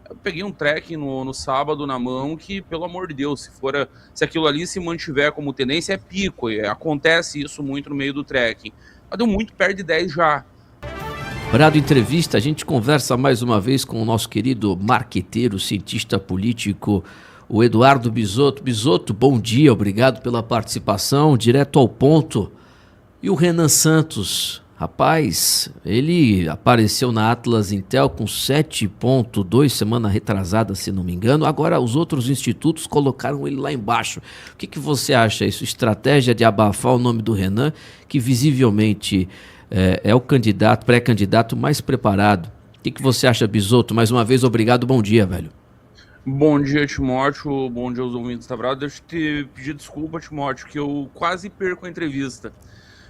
Eu peguei um trekking no sábado na mão que, pelo amor de Deus, se aquilo ali se mantiver como tendência, é pico. Acontece isso muito no meio do trekking. Mas deu muito perto de 10 já. Brado Entrevista, a gente conversa mais uma vez com o nosso querido marqueteiro, cientista político, o Eduardo Bisotto. Bisotto, bom dia, obrigado pela participação, direto ao ponto. E o Renan Santos, rapaz, ele apareceu na Atlas Intel com 7,2, semana retrasada, se não me engano. Agora os outros institutos colocaram ele lá embaixo. O que você acha isso? Estratégia de abafar o nome do Renan, que visivelmente é o candidato, pré-candidato mais preparado. O que você acha, Bisotto? Mais uma vez, obrigado, bom dia, velho. Bom dia, Timóteo. Bom dia aos ouvintes da Brado. Deixa eu te pedir desculpa, Timóteo, que eu quase perco a entrevista.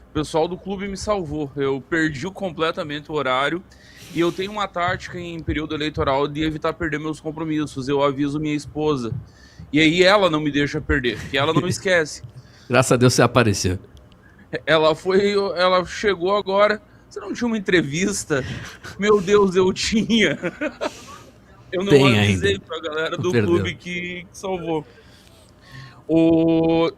O pessoal do clube me salvou. Eu perdi completamente o horário e eu tenho uma tática em período eleitoral de evitar perder meus compromissos. Eu aviso minha esposa. E aí ela não me deixa perder, que ela não esquece. Graças a Deus você apareceu. Ela chegou agora. Você não tinha uma entrevista? Meu Deus, eu tinha. Eu não Tem avisei ainda. pra galera do Perdeu. clube que salvou.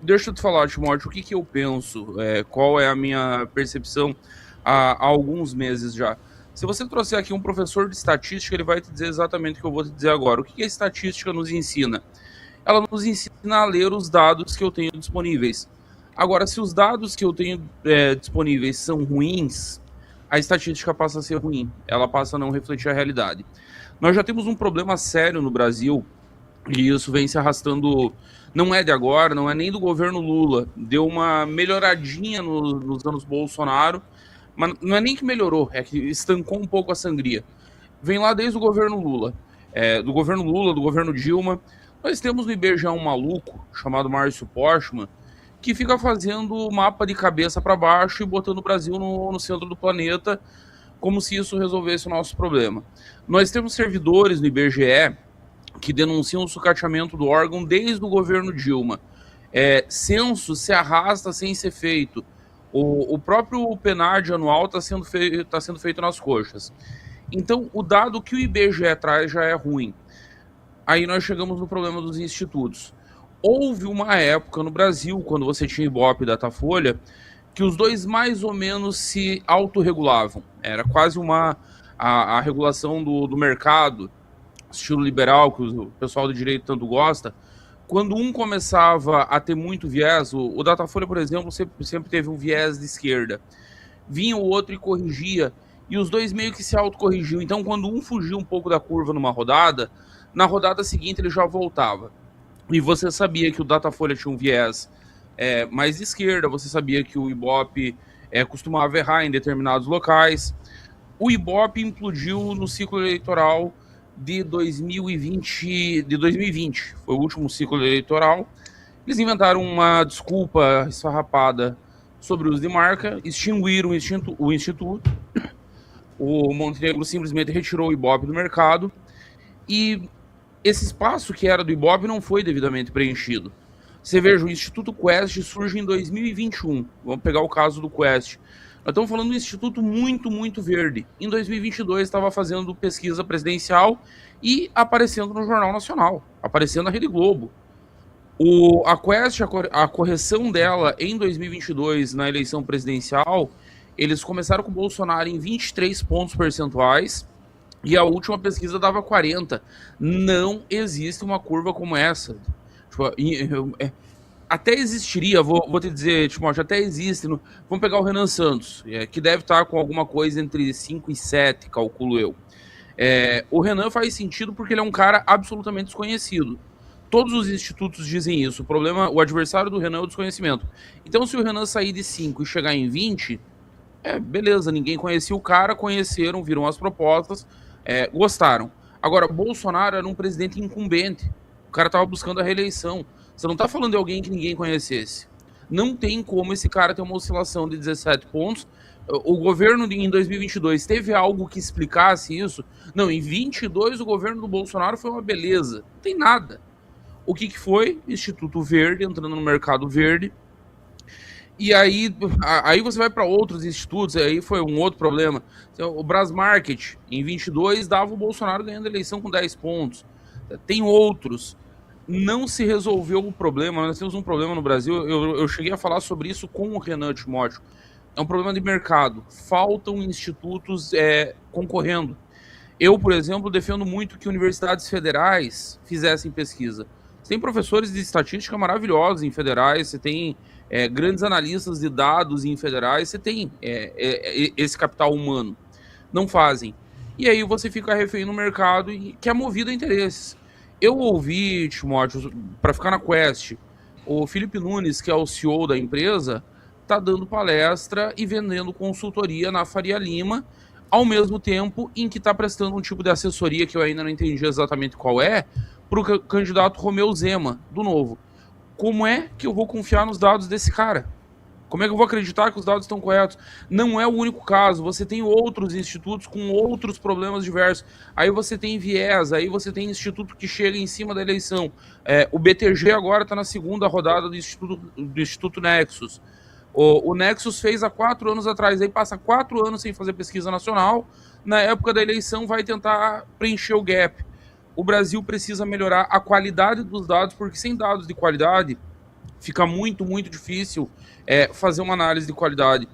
Deixa eu te falar, Timóteo, o que eu penso, qual é a minha percepção há alguns meses já. Se você trouxer aqui um professor de estatística, ele vai te dizer exatamente o que eu vou te dizer agora. O que a estatística nos ensina? Ela nos ensina a ler os dados que eu tenho disponíveis. Agora, se os dados que eu tenho disponíveis são ruins, a estatística passa a ser ruim. Ela passa a não refletir a realidade. Nós já temos um problema sério no Brasil, e isso vem se arrastando, não é de agora, não é nem do governo Lula. Deu uma melhoradinha nos anos Bolsonaro, mas não é nem que melhorou, é que estancou um pouco a sangria. Vem lá desde o governo Lula. Do governo Lula, do governo Dilma. Nós temos no IBGE um maluco chamado Márcio Postman, que fica fazendo mapa de cabeça para baixo e botando o Brasil no centro do planeta, como se isso resolvesse o nosso problema. Nós temos servidores no IBGE que denunciam o sucateamento do órgão desde o governo Dilma. Censo se arrasta sem ser feito. O próprio PNAD anual está sendo feito nas coxas. Então, o dado que o IBGE traz já é ruim. Aí nós chegamos no problema dos institutos. Houve uma época no Brasil, quando você tinha Ibope e Datafolha, que os dois mais ou menos se autorregulavam. Era quase a regulação do mercado, estilo liberal, que o pessoal do direito tanto gosta. Quando um começava a ter muito viés, o Datafolha, por exemplo, sempre teve um viés de esquerda. Vinha o outro e corrigia, e os dois meio que se autocorrigiam. Então, quando um fugia um pouco da curva numa rodada, na rodada seguinte ele já voltava. E você sabia que o Datafolha tinha um viés mais de esquerda, você sabia que o Ibope costumava errar em determinados locais. O Ibope implodiu no ciclo eleitoral de 2020, foi o último ciclo eleitoral. Eles inventaram uma desculpa esfarrapada sobre o uso de marca, extinguiram o instituto, o Montenegro simplesmente retirou o Ibope do mercado, e esse espaço que era do Ibope não foi devidamente preenchido. Você veja, o Instituto Quest surge em 2021, vamos pegar o caso do Quest. Nós estamos falando de um instituto muito, muito verde. Em 2022 estava fazendo pesquisa presidencial e aparecendo no Jornal Nacional, aparecendo na Rede Globo. A Quest, a correção dela em 2022 na eleição presidencial, eles começaram com o Bolsonaro em 23 pontos percentuais e a última pesquisa dava 40. Não existe uma curva como essa. Tipo, até existiria, vou te dizer, Timóteo, até existe. Vamos pegar o Renan Santos, que deve estar com alguma coisa entre 5 e 7, calculo eu. O Renan faz sentido porque ele é um cara absolutamente desconhecido. Todos os institutos dizem isso. O adversário do Renan é o desconhecimento. Então, se o Renan sair de 5 e chegar em 20, beleza, ninguém conhecia o cara, conheceram, viram as propostas, gostaram. Agora, Bolsonaro era um presidente incumbente. O cara estava buscando a reeleição. Você não está falando de alguém que ninguém conhecesse. Não tem como esse cara ter uma oscilação de 17 pontos. O governo em 2022 teve algo que explicasse isso? Não, em 22 o governo do Bolsonaro foi uma beleza. Não tem nada. O que foi? Instituto Verde, entrando no mercado verde. E aí você vai para outros institutos, aí foi um outro problema. Então, o Brasmarket, em 22, dava o Bolsonaro ganhando a eleição com 10 pontos. Tem outros. Não se resolveu o problema. Nós temos um problema no Brasil. Eu cheguei a falar sobre isso com o Renan Timóteo. É um problema de mercado. Faltam institutos concorrendo. Eu, por exemplo, defendo muito que universidades federais fizessem pesquisa. Você tem professores de estatística maravilhosos em federais, você tem grandes analistas de dados em federais, você tem esse capital humano. Não fazem. E aí você fica refém no mercado que é movido a interesses. Eu ouvi, Timóteo, para ficar na Quest, o Felipe Nunes, que é o CEO da empresa, está dando palestra e vendendo consultoria na Faria Lima, ao mesmo tempo em que está prestando um tipo de assessoria que eu ainda não entendi exatamente qual é, para o candidato Romeu Zema, do Novo. Como é que eu vou confiar nos dados desse cara? Como é que eu vou acreditar que os dados estão corretos? Não é o único caso, você tem outros institutos com outros problemas diversos. Aí você tem viés, aí você tem instituto que chega em cima da eleição. O BTG agora está na segunda rodada do Instituto Nexus. O Nexus fez há 4 anos atrás, aí passa 4 anos sem fazer pesquisa nacional, na época da eleição vai tentar preencher o gap. O Brasil precisa melhorar a qualidade dos dados, porque sem dados de qualidade fica muito, muito difícil fazer uma análise de qualidade.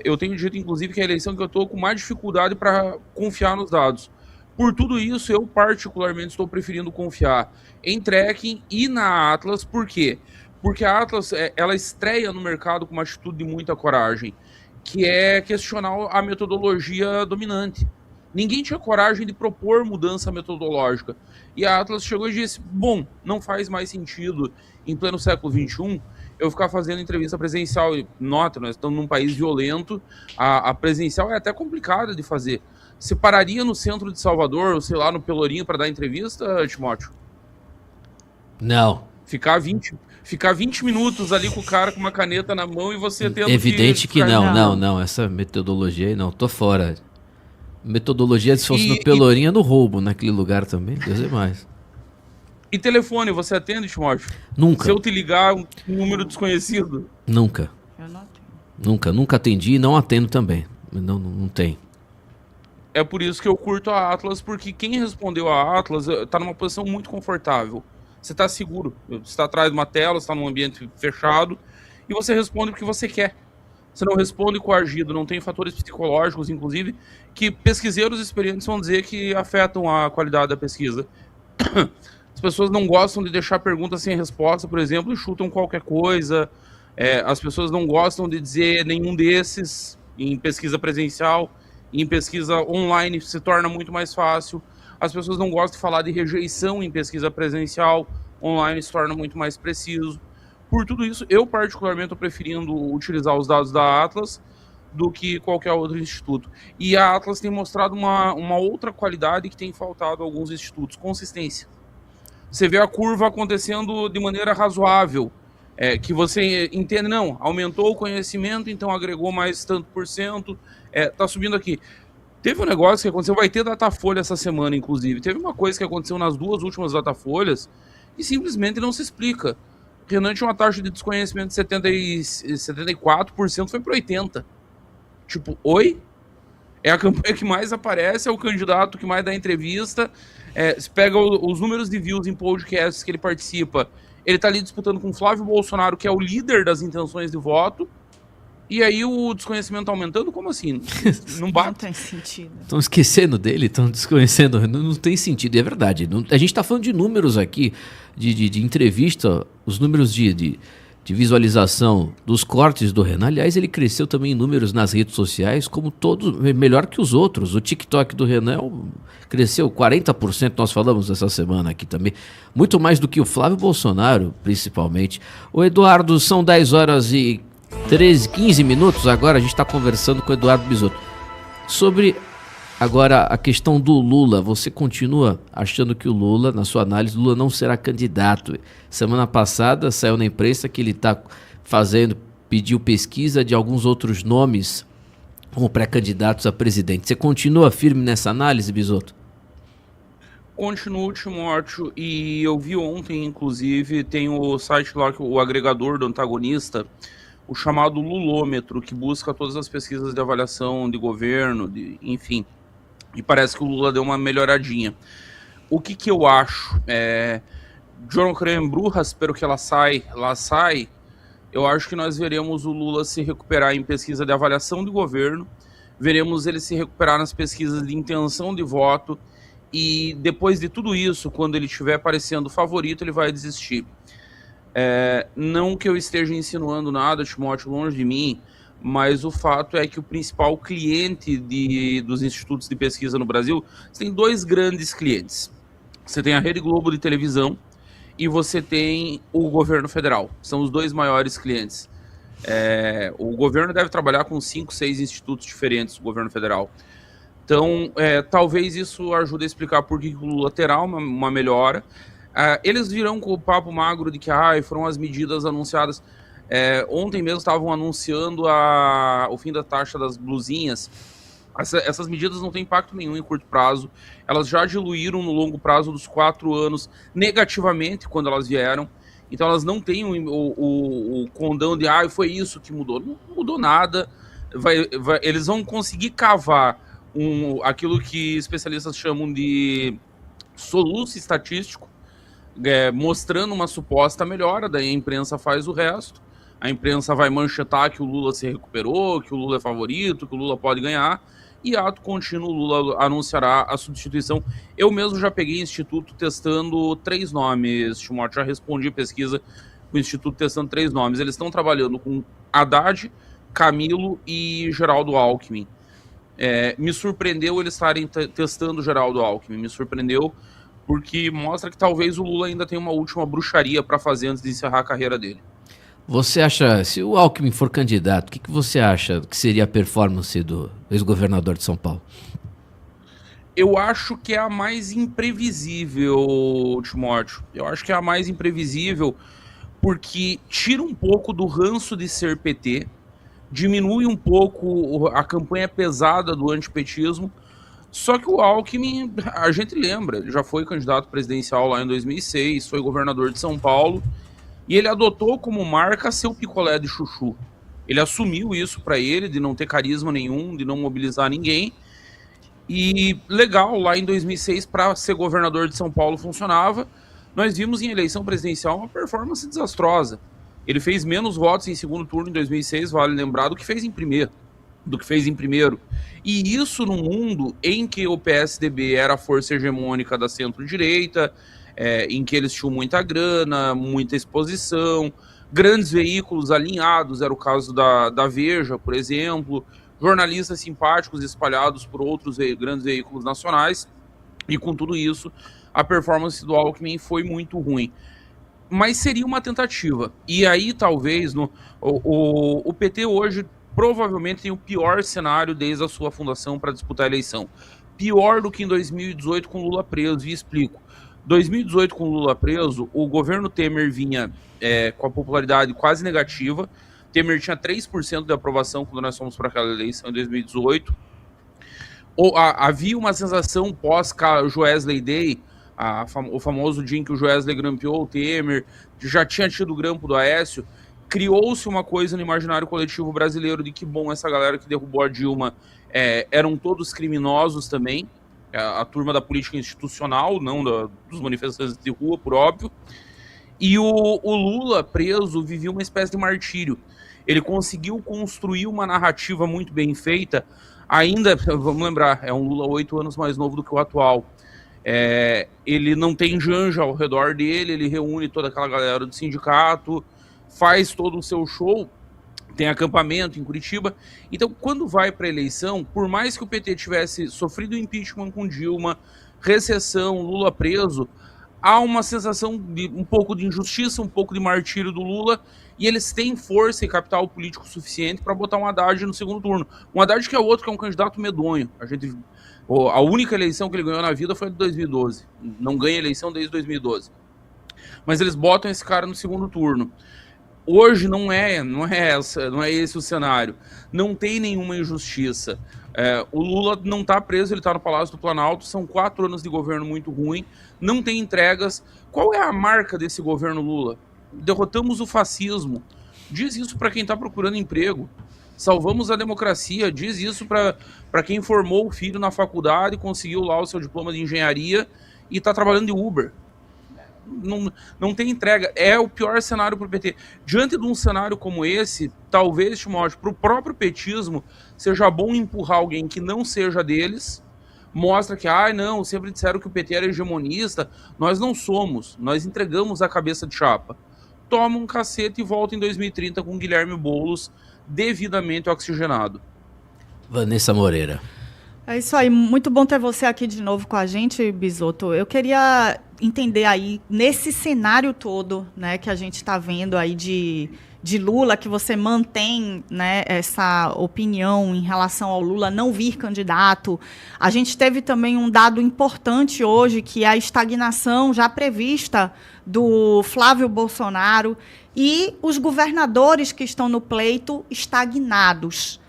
Eu tenho dito, inclusive, que é a eleição que eu estou com mais dificuldade para confiar nos dados. Por tudo isso, eu particularmente estou preferindo confiar em Tracking e na Atlas. Por quê? Porque a Atlas ela estreia no mercado com uma atitude de muita coragem, que é questionar a metodologia dominante. Ninguém tinha coragem de propor mudança metodológica. E a Atlas chegou e disse, bom, não faz mais sentido, em pleno século XXI, eu ficar fazendo entrevista presencial. E, nota, nós estamos num país violento, a presencial é até complicada de fazer. Você pararia no centro de Salvador, ou sei lá, no Pelourinho, para dar entrevista, Timóteo? Não. Ficar 20 minutos ali com o cara com uma caneta na mão e você tendo Evidente que não. Essa metodologia aí não, tô fora. Metodologia, se fosse no Pelourinho, no roubo, naquele lugar também, Deus é mais. E telefone, você atende, Timóteo? Nunca. Se eu te ligar um número desconhecido? Nunca. Eu não atendo. Nunca atendi e não atendo também. Não tem. É por isso que eu curto a Atlas, porque quem respondeu a Atlas tá numa posição muito confortável. Você tá seguro. Você está atrás de uma tela, você está num ambiente fechado, e você responde o que você quer. Você não responde coagido, não tem fatores psicológicos, inclusive, que pesquiseiros experientes vão dizer que afetam a qualidade da pesquisa. As pessoas não gostam de deixar perguntas sem resposta, por exemplo, e chutam qualquer coisa. As pessoas não gostam de dizer nenhum desses em pesquisa presencial. Em pesquisa online se torna muito mais fácil. As pessoas não gostam de falar de rejeição em pesquisa presencial. Online se torna muito mais preciso. Por tudo isso, eu particularmente estou preferindo utilizar os dados da Atlas do que qualquer outro instituto. E a Atlas tem mostrado uma outra qualidade que tem faltado a alguns institutos: consistência. Você vê a curva acontecendo de maneira razoável, que você entende, não, aumentou o conhecimento, então agregou mais tanto por cento, tá subindo aqui. Teve um negócio que aconteceu, vai ter Datafolha essa semana, inclusive. Teve uma coisa que aconteceu nas 2 últimas Datafolhas e simplesmente não se explica. Renan tinha uma taxa de desconhecimento de 74%, foi para 80%. Tipo, oi? É a campanha que mais aparece, é o candidato que mais dá entrevista. Você pega os números de views em podcasts que ele participa, ele tá ali disputando com o Flávio Bolsonaro, que é o líder das intenções de voto, e aí o desconhecimento tá aumentando? Como assim? Não bate. Não tem sentido. Estão esquecendo dele, estão desconhecendo. Não tem sentido, é verdade. A gente está falando de números aqui, de entrevista, os números de visualização dos cortes do Renan. Aliás, ele cresceu também em números nas redes sociais, como todos, melhor que os outros. O TikTok do Renan cresceu 40%, nós falamos essa semana aqui também. Muito mais do que o Flávio Bolsonaro, principalmente. O Eduardo, são 10 horas e 15 minutos agora, a gente está conversando com o Eduardo Bisotto. Sobre agora a questão do Lula, você continua achando que o Lula, na sua análise, Lula não será candidato? Semana passada saiu na imprensa que ele está pediu pesquisa de alguns outros nomes como pré-candidatos a presidente. Você continua firme nessa análise, Bisotto? Continuo, Timóteo, e eu vi ontem, inclusive, tem o site lá, o agregador do antagonista, o chamado Lulômetro, que busca todas as pesquisas de avaliação de governo, enfim, e parece que o Lula deu uma melhoradinha. O que eu acho? John Crenbruja, espero que ela sai, eu acho que nós veremos o Lula se recuperar em pesquisa de avaliação de governo, veremos ele se recuperar nas pesquisas de intenção de voto, e depois de tudo isso, quando ele estiver aparecendo favorito, ele vai desistir. Não que eu esteja insinuando nada, Timóteo, longe de mim, mas o fato é que o principal cliente dos institutos de pesquisa no Brasil, você tem dois grandes clientes. Você tem a Rede Globo de televisão e você tem o governo federal. São os dois maiores clientes. O governo deve trabalhar com 5, 6 institutos diferentes, o governo federal. Então, talvez isso ajude a explicar por que o Lula terá uma melhora. Eles virão com o papo magro de que foram as medidas anunciadas. Ontem mesmo estavam anunciando o fim da taxa das blusinhas. Essas medidas não têm impacto nenhum em curto prazo. Elas já diluíram no longo prazo dos 4 anos negativamente quando elas vieram. Então elas não têm o condão de foi isso que mudou. Não mudou nada. Eles vão conseguir cavar aquilo que especialistas chamam de soluço estatístico, mostrando uma suposta melhora, daí a imprensa faz o resto. A imprensa vai manchetar que o Lula se recuperou, que o Lula é favorito, que o Lula pode ganhar, e ato contínuo o Lula anunciará a substituição. Eu mesmo já peguei instituto testando 3 nomes, Timóteo, já respondi pesquisa com o instituto testando 3 nomes. Eles estão trabalhando com Haddad, Camilo e Geraldo Alckmin. Me surpreendeu eles estarem testando Geraldo Alckmin, me surpreendeu, porque mostra que talvez o Lula ainda tenha uma última bruxaria para fazer antes de encerrar a carreira dele. Você acha, se o Alckmin for candidato, o que você acha que seria a performance do ex-governador de São Paulo? Eu acho que é a mais imprevisível, Timóteo. Eu acho que é a mais imprevisível porque tira um pouco do ranço de ser PT, diminui um pouco a campanha pesada do antipetismo. Só que o Alckmin, a gente lembra, ele já foi candidato presidencial lá em 2006, foi governador de São Paulo, e ele adotou como marca seu picolé de chuchu. Ele assumiu isso para ele, de não ter carisma nenhum, de não mobilizar ninguém. E legal, lá em 2006, para ser governador de São Paulo funcionava. Nós vimos em eleição presidencial uma performance desastrosa. Ele fez menos votos em segundo turno em 2006, vale lembrar, do que fez em primeiro. E isso no mundo em que o PSDB era a força hegemônica da centro-direita, em que eles tinham muita grana, muita exposição, grandes veículos alinhados, era o caso da Veja, por exemplo, jornalistas simpáticos espalhados por outros grandes veículos nacionais, e com tudo isso, a performance do Alckmin foi muito ruim. Mas seria uma tentativa. E aí, talvez, o PT hoje provavelmente tem o pior cenário desde a sua fundação para disputar a eleição. Pior do que em 2018 com Lula preso, e explico. 2018 com Lula preso, o governo Temer vinha com a popularidade quase negativa. Temer tinha 3% de aprovação quando nós fomos para aquela eleição em 2018. Havia uma sensação pós-Joesley Day, o famoso dia em que o Joesley grampeou o Temer, já tinha tido o grampo do Aécio. Criou-se uma coisa no imaginário coletivo brasileiro de que, bom, essa galera que derrubou a Dilma eram todos criminosos também, a turma da política institucional, não dos manifestantes de rua, por óbvio. E o Lula, preso, vivia uma espécie de martírio. Ele conseguiu construir uma narrativa muito bem feita, ainda, vamos lembrar, é um Lula 8 anos mais novo do que o atual. Ele não tem Janja ao redor dele, ele reúne toda aquela galera do sindicato, faz todo o seu show, tem acampamento em Curitiba. Então, quando vai para a eleição, por mais que o PT tivesse sofrido impeachment com Dilma, recessão, Lula preso, há uma sensação de um pouco de injustiça, um pouco de martírio do Lula, e eles têm força e capital político suficiente para botar um Haddad no segundo turno. Um Haddad que é outro, que é um candidato medonho. A única eleição que ele ganhou na vida foi de 2012. Não ganha eleição desde 2012. Mas eles botam esse cara no segundo turno. Hoje não é esse o cenário. Não tem nenhuma injustiça. O Lula não está preso, ele está no Palácio do Planalto. São 4 anos de governo muito ruim. Não tem entregas. Qual é a marca desse governo Lula? Derrotamos o fascismo. Diz isso para quem está procurando emprego. Salvamos a democracia, diz isso para quem formou o filho na faculdade, conseguiu lá o seu diploma de engenharia e está trabalhando de Uber. Não tem entrega. É o pior cenário para o PT. Diante de um cenário como esse, talvez, Timóteo, para o próprio petismo, seja bom empurrar alguém que não seja deles, mostra que, não, sempre disseram que o PT era hegemonista. Nós não somos. Nós entregamos a cabeça de chapa. Toma um cacete e volta em 2030 com Guilherme Boulos devidamente oxigenado. Vanessa Moreira. É isso aí, muito bom ter você aqui de novo com a gente, Bisotto. Eu queria entender aí, nesse cenário todo, né, que a gente está vendo aí de Lula, que você mantém, né, essa opinião em relação ao Lula não vir candidato. A gente teve também um dado importante hoje, que é a estagnação já prevista do Flávio Bolsonaro e os governadores que estão no pleito estagnados.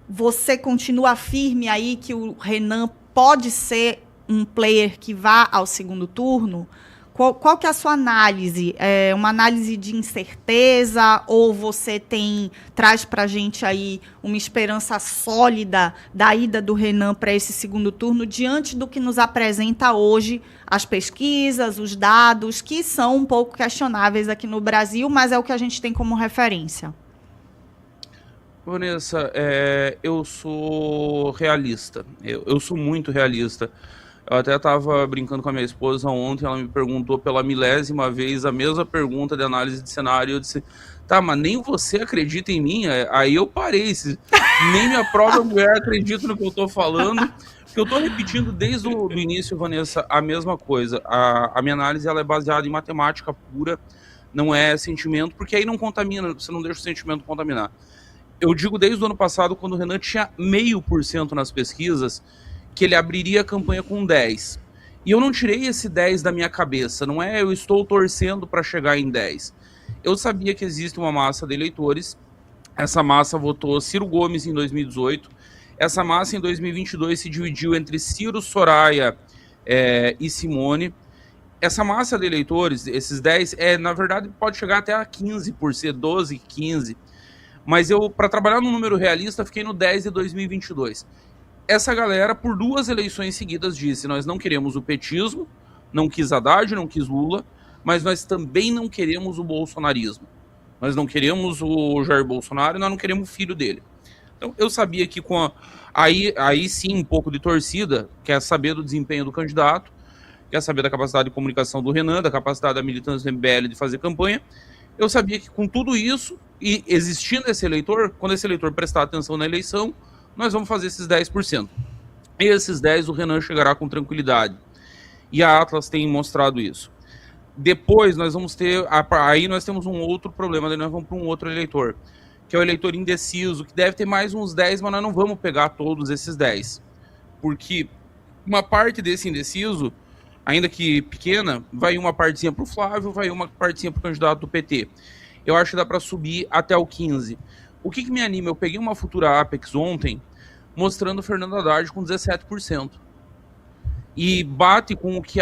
Você continua firme aí que o Renan pode ser um player que vá ao segundo turno? Qual que é a sua análise? É uma análise de incerteza ou você traz para a gente aí uma esperança sólida da ida do Renan para esse segundo turno diante do que nos apresenta hoje as pesquisas, os dados, que são um pouco questionáveis aqui no Brasil, mas é o que a gente tem como referência? Vanessa, eu sou realista, eu sou muito realista. Eu até estava brincando com a minha esposa ontem, ela me perguntou pela 1000ª vez a mesma pergunta de análise de cenário, eu disse, tá, mas nem você acredita em mim? Aí eu parei, nem minha própria mulher acredita no que eu estou falando, porque eu estou repetindo desde o início, Vanessa, a mesma coisa. A minha análise ela é baseada em matemática pura, não é sentimento, porque aí não contamina, você não deixa o sentimento contaminar. Eu digo desde o ano passado, quando o Renan tinha 0,5% nas pesquisas, que ele abriria a campanha com 10. E eu não tirei esse 10 da minha cabeça, não é eu estou torcendo para chegar em 10. Eu sabia que existe uma massa de eleitores, essa massa votou Ciro Gomes em 2018, essa massa em 2022 se dividiu entre Ciro, Soraya e Simone. Essa massa de eleitores, esses 10, na verdade pode chegar até a 15%, 12, 15%. Mas eu, para trabalhar num número realista, fiquei no 10 de 2022. Essa galera, por 2 eleições seguidas, disse, nós não queremos o petismo, não quis Haddad, não quis Lula, mas nós também não queremos o bolsonarismo. Nós não queremos o Jair Bolsonaro e nós não queremos o filho dele. Então, eu sabia que aí sim, um pouco de torcida, quer saber do desempenho do candidato, quer saber da capacidade de comunicação do Renan, da capacidade da militância do MBL de fazer campanha. Eu sabia que com tudo isso, e existindo esse eleitor, quando esse eleitor prestar atenção na eleição, nós vamos fazer esses 10%. E esses 10% o Renan chegará com tranquilidade. E a Atlas tem mostrado isso. Depois nós vamos ter, aí nós temos um outro problema, daí nós vamos para um outro eleitor, que é o eleitor indeciso, que deve ter mais uns 10%, mas nós não vamos pegar todos esses 10%. Porque uma parte desse indeciso, ainda que pequena, vai uma partezinha para o Flávio, vai uma partezinha para o candidato do PT. Eu acho que dá para subir até o 15%. O que me anima? Eu peguei uma futura Apex ontem, mostrando o Fernando Haddad com 17%. E bate com o que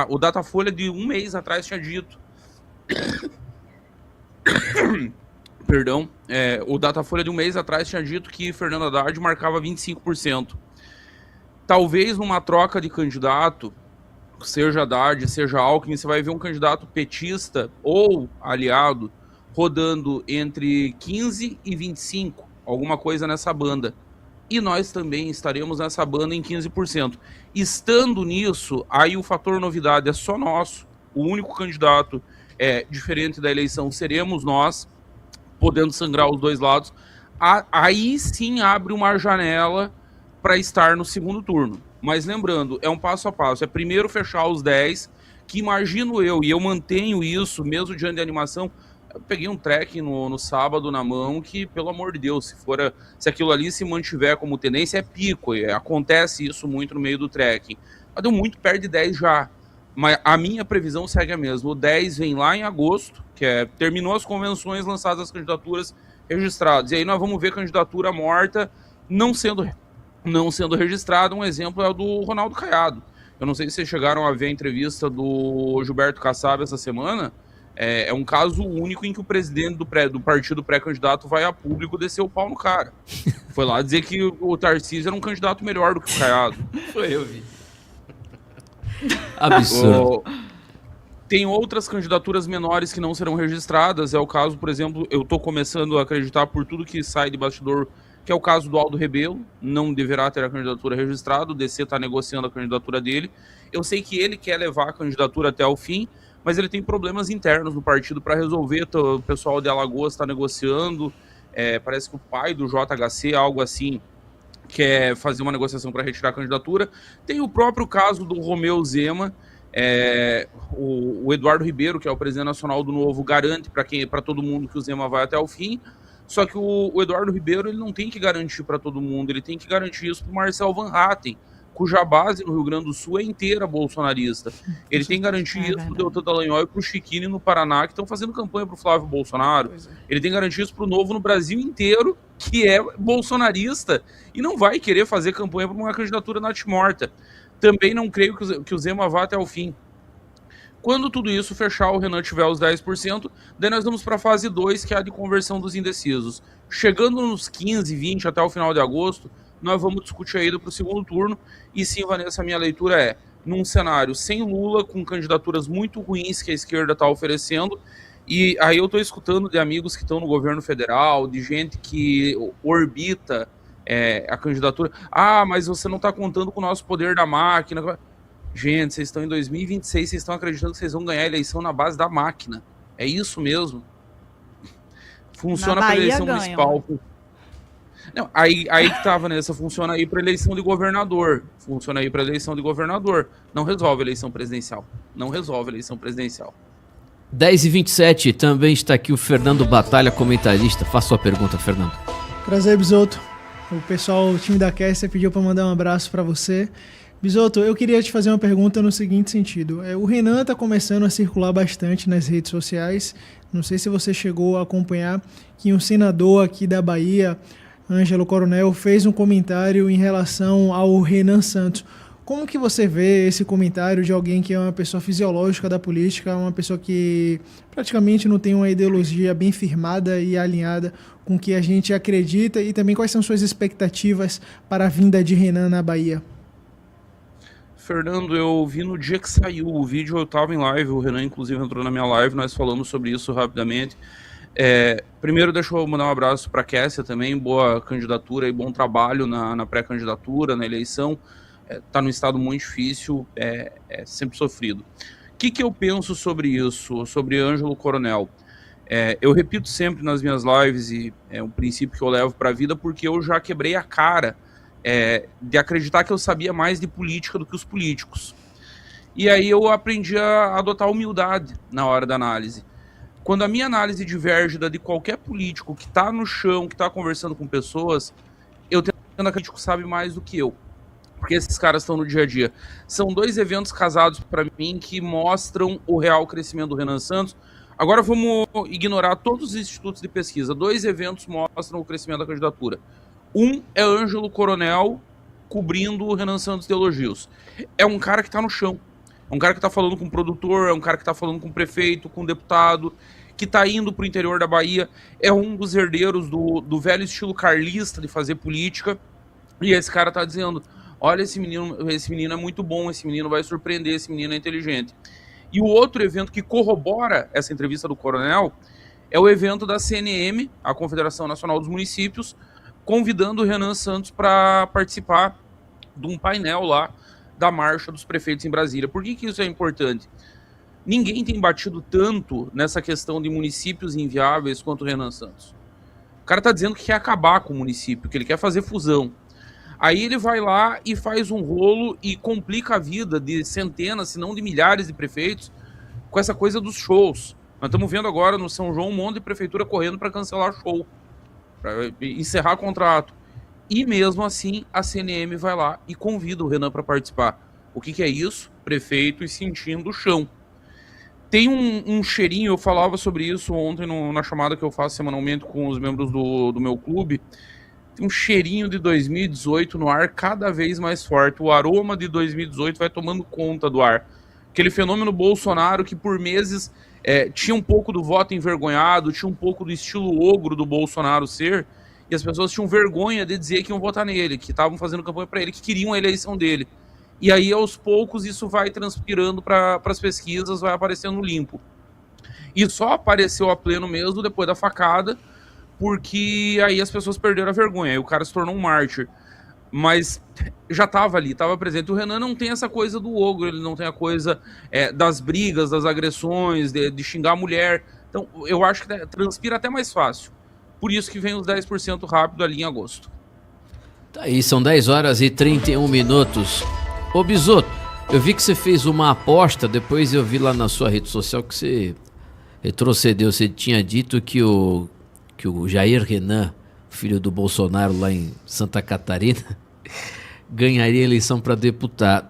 o Datafolha de um mês atrás tinha dito. Perdão. O Datafolha de um mês atrás tinha dito que Fernando Haddad marcava 25%. Talvez numa troca de candidato, seja Haddad, seja Alckmin, você vai ver um candidato petista ou aliado rodando entre 15% e 25%, alguma coisa nessa banda. E nós também estaremos nessa banda em 15%. Estando nisso, aí o fator novidade é só nosso, o único candidato diferente da eleição seremos nós, podendo sangrar os dois lados. Aí sim abre uma janela para estar no segundo turno. Mas lembrando, é um passo a passo. É primeiro fechar os 10, que imagino eu, e eu mantenho isso, mesmo diante de animação. Eu peguei um track no sábado na mão que, pelo amor de Deus, se aquilo ali se mantiver como tendência, é pico. Acontece isso muito no meio do trekking. Mas deu muito perto de 10 já. Mas a minha previsão segue a mesma. O 10 vem lá em agosto, que terminou as convenções, lançadas as candidaturas registradas. E aí nós vamos ver candidatura morta não sendo registrada. Um exemplo é o do Ronaldo Caiado. Eu não sei se vocês chegaram a ver a entrevista do Gilberto Kassab essa semana. É um caso único em que o presidente do partido pré-candidato vai a público descer o pau no cara. Foi lá dizer que o Tarcísio era um candidato melhor do que o Caiado. Foi eu vi. Absurdo. Tem outras candidaturas menores que não serão registradas. É o caso, por exemplo, eu estou começando a acreditar por tudo que sai de bastidor, que é o caso do Aldo Rebelo. Não deverá ter a candidatura registrada. O DC está negociando a candidatura dele. Eu sei que ele quer levar a candidatura até o fim, mas ele tem problemas internos no partido para resolver. O pessoal de Alagoas está negociando. Parece que o pai do JHC, algo assim, quer fazer uma negociação para retirar a candidatura. Tem o próprio caso do Romeu Zema. O Eduardo Ribeiro, que é o presidente nacional do Novo, garante para todo mundo que o Zema vai até o fim. Só que o Eduardo Ribeiro, ele não tem que garantir para todo mundo, ele tem que garantir isso para o Marcel Van Hatten, cuja base no Rio Grande do Sul é inteira bolsonarista. Ele tem que garantir isso para o Deltan Dallagnol e para o Chiquini no Paraná, que estão fazendo campanha para o Flávio Bolsonaro. Ele tem que garantir isso para o Novo no Brasil inteiro, que é bolsonarista, e não vai querer fazer campanha para uma candidatura natimorta. Também não creio que o Zema vá até o fim. Quando tudo isso fechar, o Renan tiver os 10%, daí nós vamos para a fase 2, que é a de conversão dos indecisos. Chegando nos 15, 20 até o final de agosto, nós vamos discutir a ida para o segundo turno. E sim, Vanessa, a minha leitura é, num cenário sem Lula, com candidaturas muito ruins que a esquerda está oferecendo, e aí eu estou escutando de amigos que estão no governo federal, de gente que orbita a candidatura. Ah, mas você não está contando com o nosso poder da máquina. Gente, vocês estão em 2026, vocês estão acreditando que vocês vão ganhar a eleição na base da máquina. É isso mesmo. Funciona para eleição municipal. Não, aí que tá, Vanessa, funciona aí para eleição de governador. Funciona aí para eleição de governador. Não resolve a eleição presidencial. Não resolve a eleição presidencial. 10h27, também está aqui o Fernando Batalha, comentarista. Faça sua pergunta, Fernando. Prazer, Bisotto. O time da Caster pediu para mandar um abraço para você. Bisotto, eu queria te fazer uma pergunta no seguinte sentido. O Renan está começando a circular bastante nas redes sociais. Não sei se você chegou a acompanhar que um senador aqui da Bahia, Ângelo Coronel, fez um comentário em relação ao Renan Santos. Como que você vê esse comentário de alguém que é uma pessoa fisiológica da política, uma pessoa que praticamente não tem uma ideologia bem firmada e alinhada com o que a gente acredita, e também quais são suas expectativas para a vinda de Renan na Bahia? Fernando, eu vi no dia que saiu o vídeo, eu estava em live, o Renan inclusive entrou na minha live, nós falamos sobre isso rapidamente. Primeiro, deixa eu mandar um abraço para a Kessia também, boa candidatura e bom trabalho na pré-candidatura, na eleição. Está num estado muito difícil, sempre sofrido. O que eu penso sobre isso, sobre Ângelo Coronel? Eu repito sempre nas minhas lives, e é um princípio que eu levo para a vida, porque eu já quebrei a cara de acreditar que eu sabia mais de política do que os políticos. E aí eu aprendi a adotar humildade na hora da análise. Quando a minha análise diverge da de qualquer político que está no chão, que está conversando com pessoas, eu tento acreditar que sabe mais do que eu. Porque esses caras estão no dia a dia. São dois eventos casados para mim que mostram o real crescimento do Renan Santos. Agora vamos ignorar todos os institutos de pesquisa. Dois eventos mostram o crescimento da candidatura. Um é Ângelo Coronel cobrindo o Renan Santos de elogios. É um cara que está no chão. É um cara que está falando com o produtor, é um cara que está falando com o prefeito, com o deputado, que está indo para o interior da Bahia. É um dos herdeiros do velho estilo carlista de fazer política. E esse cara está dizendo, olha, esse menino é muito bom, esse menino vai surpreender, esse menino é inteligente. E o outro evento que corrobora essa entrevista do Coronel é o evento da CNM, a Confederação Nacional dos Municípios, convidando o Renan Santos para participar de um painel lá da Marcha dos Prefeitos em Brasília. Por que isso é importante? Ninguém tem batido tanto nessa questão de municípios inviáveis quanto o Renan Santos. O cara está dizendo que quer acabar com o município, que ele quer fazer fusão. Aí ele vai lá e faz um rolo e complica a vida de centenas, se não de milhares de prefeitos, com essa coisa dos shows. Nós estamos vendo agora no São João um monte de prefeitura correndo para cancelar show, para encerrar contrato. E mesmo assim a CNM vai lá e convida o Renan para participar. O que é isso? Prefeitos sentindo o chão. Tem um cheirinho, eu falava sobre isso ontem na chamada que eu faço semanalmente com os membros do meu clube. Tem um cheirinho de 2018 no ar cada vez mais forte. O aroma de 2018 vai tomando conta do ar. Aquele fenômeno Bolsonaro que por meses tinha um pouco do voto envergonhado, tinha um pouco do estilo ogro do Bolsonaro ser, e as pessoas tinham vergonha de dizer que iam votar nele, que estavam fazendo campanha para ele, que queriam a eleição dele. E aí, aos poucos, isso vai transpirando para as pesquisas, vai aparecendo limpo. E só apareceu a pleno mesmo depois da facada, porque aí as pessoas perderam a vergonha, aí o cara se tornou um mártir. Mas já estava ali, estava presente. O Renan não tem essa coisa do ogro, ele não tem a coisa das brigas, das agressões, de xingar a mulher. Então, eu acho que transpira até mais fácil. Por isso que vem os 10% rápido ali em agosto. Tá aí, são 10 horas e 31 minutos. Ô Bisotto, eu vi que você fez uma aposta, depois eu vi lá na sua rede social que você retrocedeu. Você tinha dito que o Jair Renan, filho do Bolsonaro lá em Santa Catarina, ganharia a eleição para deputado.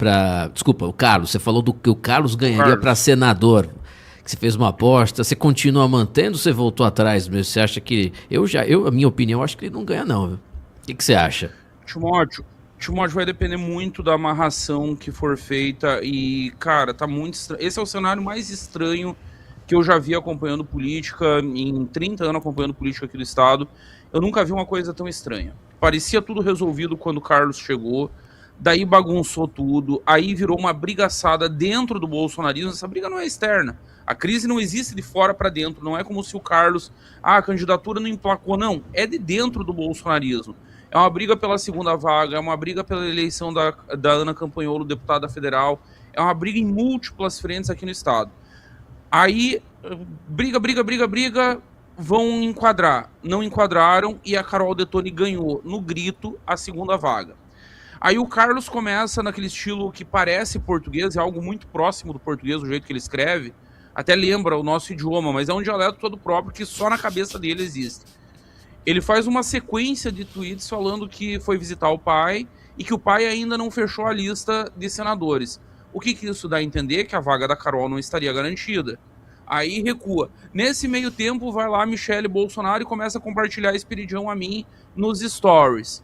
Desculpa, o Carlos. Você falou que o Carlos ganharia para senador. Que você fez uma aposta. Você continua mantendo ou você voltou atrás mesmo? Você acha que. A minha opinião, acho que ele não ganha, não. Viu? O que você acha? Timóteo vai depender muito da amarração que for feita. E, cara, tá muito estranho. Esse é o cenário mais estranho que eu já vi acompanhando política, em 30 anos acompanhando política aqui do estado. Eu nunca vi uma coisa tão estranha. Parecia tudo resolvido quando o Carlos chegou, daí bagunçou tudo, aí virou uma brigaçada dentro do bolsonarismo. Essa briga não é externa. A crise não existe de fora para dentro, não é como se o Carlos, a candidatura não emplacou, não. É de dentro do bolsonarismo. É uma briga pela segunda vaga, é uma briga pela eleição da Ana Campanholo, deputada federal, é uma briga em múltiplas frentes aqui no estado. Aí, briga, vão enquadrar. Não enquadraram e a Carol Detoni ganhou, no grito, a segunda vaga. Aí o Carlos começa naquele estilo que parece português, é algo muito próximo do português, do jeito que ele escreve, até lembra o nosso idioma, mas é um dialeto todo próprio que só na cabeça dele existe. Ele faz uma sequência de tweets falando que foi visitar o pai e que o pai ainda não fechou a lista de senadores. O que isso dá a entender? Que a vaga da Carol não estaria garantida. Aí recua. Nesse meio tempo, vai lá Michele Bolsonaro e começa a compartilhar Esperidião a mim nos stories.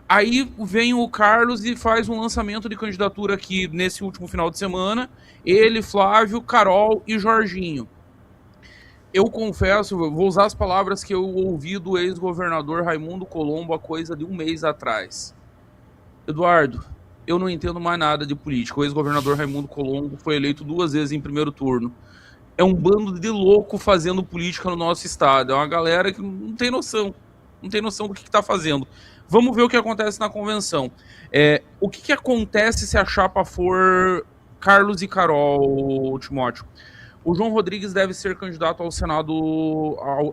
Aí vem o Carlos e faz um lançamento de candidatura aqui nesse último final de semana. Ele, Flávio, Carol e Jorginho. Eu confesso, vou usar as palavras que eu ouvi do ex-governador Raimundo Colombo há coisa de um mês atrás. Eduardo, eu não entendo mais nada de política. O ex-governador Raimundo Colombo foi eleito 2 vezes em primeiro turno. É um bando de louco fazendo política no nosso estado. É uma galera que não tem noção. Não tem noção do que está fazendo. Vamos ver o que acontece na convenção. O que acontece se a chapa for Carlos e Carol, Timóteo? O João Rodrigues deve ser candidato ao Senado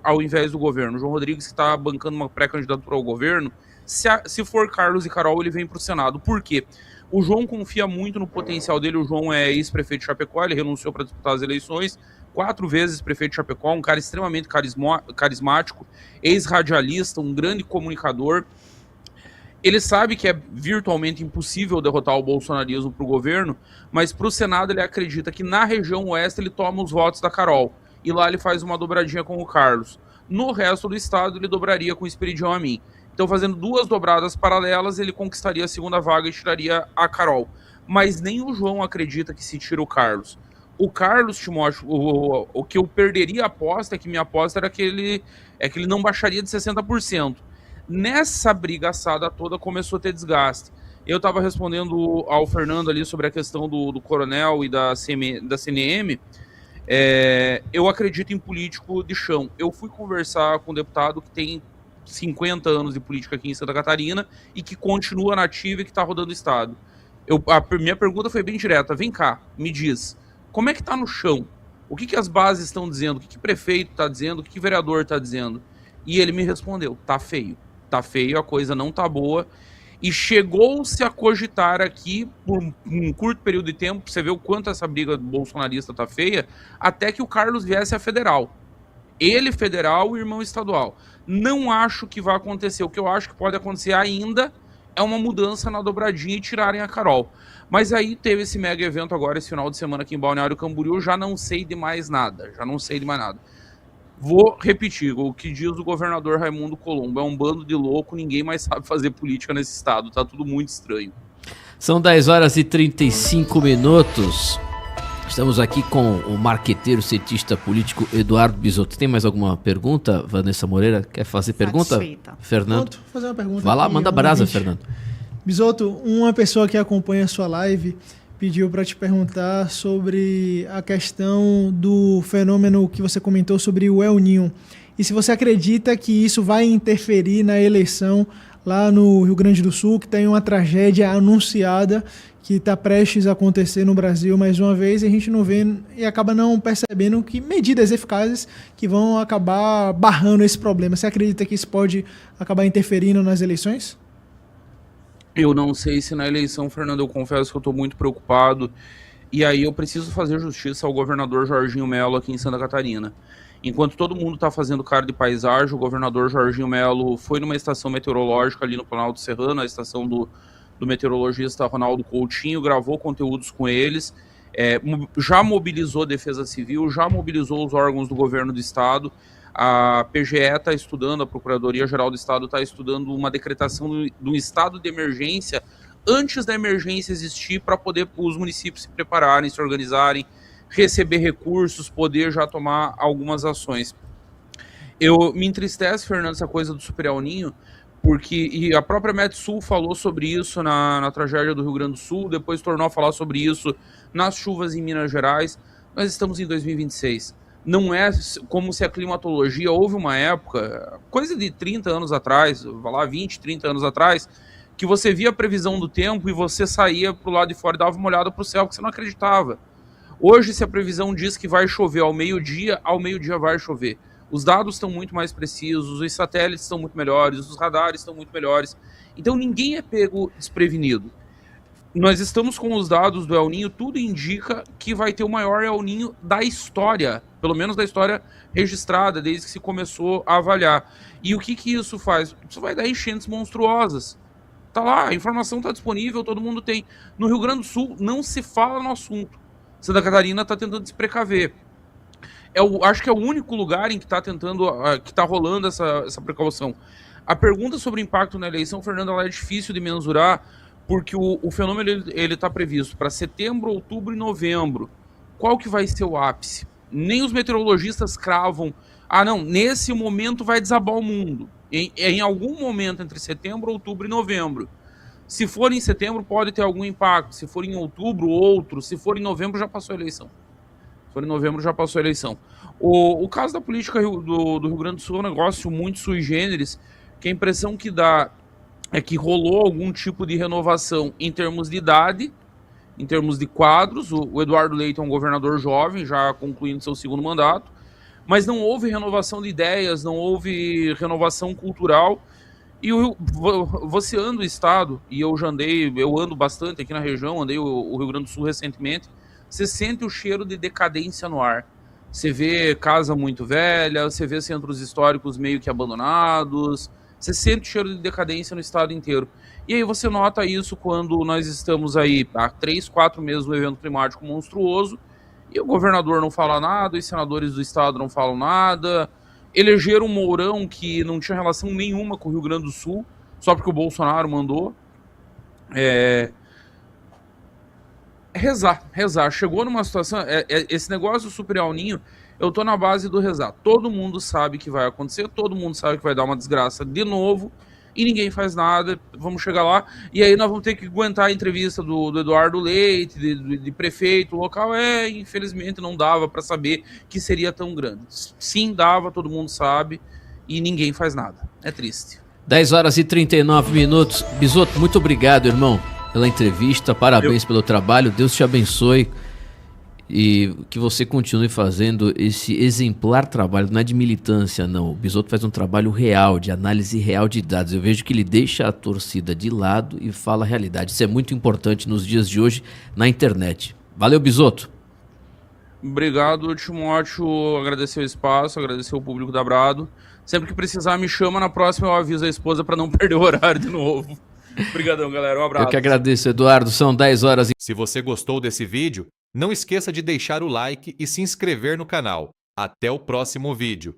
ao invés do governo. O João Rodrigues está bancando uma pré-candidatura ao governo. Se for Carlos e Carol, ele vem para o Senado. Por quê? O João confia muito no potencial dele. O João é ex-prefeito de Chapecó, ele renunciou para disputar as eleições. 4 vezes prefeito de Chapecó, um cara extremamente carismático, ex-radialista, um grande comunicador. Ele sabe que é virtualmente impossível derrotar o bolsonarismo para o governo, mas para o Senado ele acredita que na região oeste ele toma os votos da Carol. E lá ele faz uma dobradinha com o Carlos. No resto do estado ele dobraria com o Esperidião a mim. Então, fazendo 2 dobradas paralelas, ele conquistaria a segunda vaga e tiraria a Carol. Mas nem o João acredita que se tira o Carlos. O Carlos, Timóteo, o que eu perderia a aposta, é que minha aposta era que ele não baixaria de 60%. Nessa brigaçada toda começou a ter desgaste. Eu estava respondendo ao Fernando ali sobre a questão do coronel e da CNM. Eu acredito em político de chão. Eu fui conversar com um deputado que tem 50 anos de política aqui em Santa Catarina e que continua nativa e que está rodando o estado. A minha pergunta foi bem direta. Vem cá, me diz, como é que está no chão? O que as bases estão dizendo? O que prefeito está dizendo? O que vereador está dizendo? E ele me respondeu, tá feio. Tá feio, a coisa não tá boa. E chegou-se a cogitar aqui, por um curto período de tempo, pra você ver o quanto essa briga bolsonarista tá feia, até que o Carlos viesse a federal. Ele federal, o irmão estadual. Não acho que vai acontecer. O que eu acho que pode acontecer ainda é uma mudança na dobradinha e tirarem a Carol. Mas aí teve esse mega evento agora, esse final de semana aqui em Balneário Camboriú, já não sei de mais nada. Vou repetir, o que diz o governador Raimundo Colombo, é um bando de louco, ninguém mais sabe fazer política nesse estado, tá tudo muito estranho. São 10 horas e 35 minutos. Estamos aqui com o marqueteiro, cientista político Eduardo Bisotto. Tem mais alguma pergunta, Vanessa Moreira? Quer fazer pergunta? Satisfeita. Fernando? Vou fazer uma pergunta. Vai lá, aqui, manda brasa, ouvinte. Fernando. Bisotto, uma pessoa que acompanha a sua live pediu para te perguntar sobre a questão do fenômeno que você comentou sobre o El Niño. E se você acredita que isso vai interferir na eleição lá no Rio Grande do Sul, que tem uma tragédia anunciada que está prestes a acontecer no Brasil mais uma vez, e a gente não vê e acaba não percebendo que medidas eficazes que vão acabar barrando esse problema. Você acredita que isso pode acabar interferindo nas eleições? Eu não sei se na eleição, Fernando, eu confesso que eu estou muito preocupado. E aí eu preciso fazer justiça ao governador Jorginho Melo aqui em Santa Catarina. Enquanto todo mundo está fazendo cara de paisagem, o governador Jorginho Melo foi numa estação meteorológica ali no Planalto Serrano, a estação do meteorologista Ronaldo Coutinho, gravou conteúdos com eles, já mobilizou a Defesa Civil, já mobilizou os órgãos do governo do estado. A PGE está estudando, a Procuradoria-Geral do Estado está estudando uma decretação do estado de emergência antes da emergência existir, para poder os municípios se prepararem, se organizarem, receber recursos, poder já tomar algumas ações. Me entristece, Fernando, essa coisa do Super El Niño, porque e a própria Metsul falou sobre isso na tragédia do Rio Grande do Sul, depois tornou a falar sobre isso nas chuvas em Minas Gerais. Nós estamos em 2026. Não é como se a climatologia, houve uma época, coisa de 30 anos atrás, vai lá, 20, 30 anos atrás, que você via a previsão do tempo e você saía para o lado de fora e dava uma olhada para o céu que você não acreditava. Hoje, se a previsão diz que vai chover ao meio-dia vai chover. Os dados estão muito mais precisos, os satélites estão muito melhores, os radares estão muito melhores. Então ninguém é pego desprevenido. Nós estamos com os dados do El Niño, tudo indica que vai ter o maior El Niño da história, pelo menos da história registrada, desde que se começou a avaliar. E o que isso faz? Isso vai dar enchentes monstruosas. Tá lá, a informação está disponível, todo mundo tem. No Rio Grande do Sul não se fala no assunto. Santa Catarina está tentando se precaver. Acho que é o único lugar em que está rolando essa precaução. A pergunta sobre o impacto na eleição, Fernando, ela é difícil de mensurar, porque o fenômeno ele está previsto para setembro, outubro e novembro. Qual que vai ser o ápice? Nem os meteorologistas cravam, não, nesse momento vai desabar o mundo. Em algum momento entre setembro, outubro e novembro. Se for em setembro, pode ter algum impacto. Se for em outubro, outro. Se for em novembro, já passou a eleição. O caso da política do Rio Grande do Sul é um negócio muito sui generis, que a impressão que dá é que rolou algum tipo de renovação em termos de idade, em termos de quadros. O Eduardo Leite é um governador jovem, já concluindo seu segundo mandato, mas não houve renovação de ideias, não houve renovação cultural. E você anda o estado, e eu ando bastante aqui na região, andei o Rio Grande do Sul recentemente, você sente o cheiro de decadência no ar. Você vê casa muito velha, você vê centros históricos meio que abandonados, você sente o cheiro de decadência no estado inteiro. E aí você nota isso quando nós estamos aí há 3, 4 meses do evento climático monstruoso, e o governador não fala nada, os senadores do estado não falam nada, elegeram um Mourão que não tinha relação nenhuma com o Rio Grande do Sul, só porque o Bolsonaro mandou. Rezar. Chegou numa situação, esse negócio do Super El Niño, eu tô na base do rezar. Todo mundo sabe que vai acontecer, todo mundo sabe que vai dar uma desgraça de novo, e ninguém faz nada. Vamos chegar lá, e aí nós vamos ter que aguentar a entrevista do Eduardo Leite, de prefeito local. Infelizmente não dava para saber que seria tão grande. Sim, dava, todo mundo sabe, e ninguém faz nada. É triste. 10h39. Bisotto, muito obrigado, irmão, pela entrevista, parabéns pelo trabalho, Deus te abençoe e que você continue fazendo esse exemplar trabalho, não é de militância não, o Bisotto faz um trabalho real, de análise real de dados, eu vejo que ele deixa a torcida de lado e fala a realidade, isso é muito importante nos dias de hoje na internet. Valeu, Bisotto. Obrigado, Timóteo, agradecer o espaço, agradecer o público da Brado, sempre que precisar me chama, na próxima eu aviso a esposa para não perder o horário de novo. Obrigadão, galera. Um abraço. Eu que agradeço, Eduardo. São 10h. Se você gostou desse vídeo, não esqueça de deixar o like e se inscrever no canal. Até o próximo vídeo.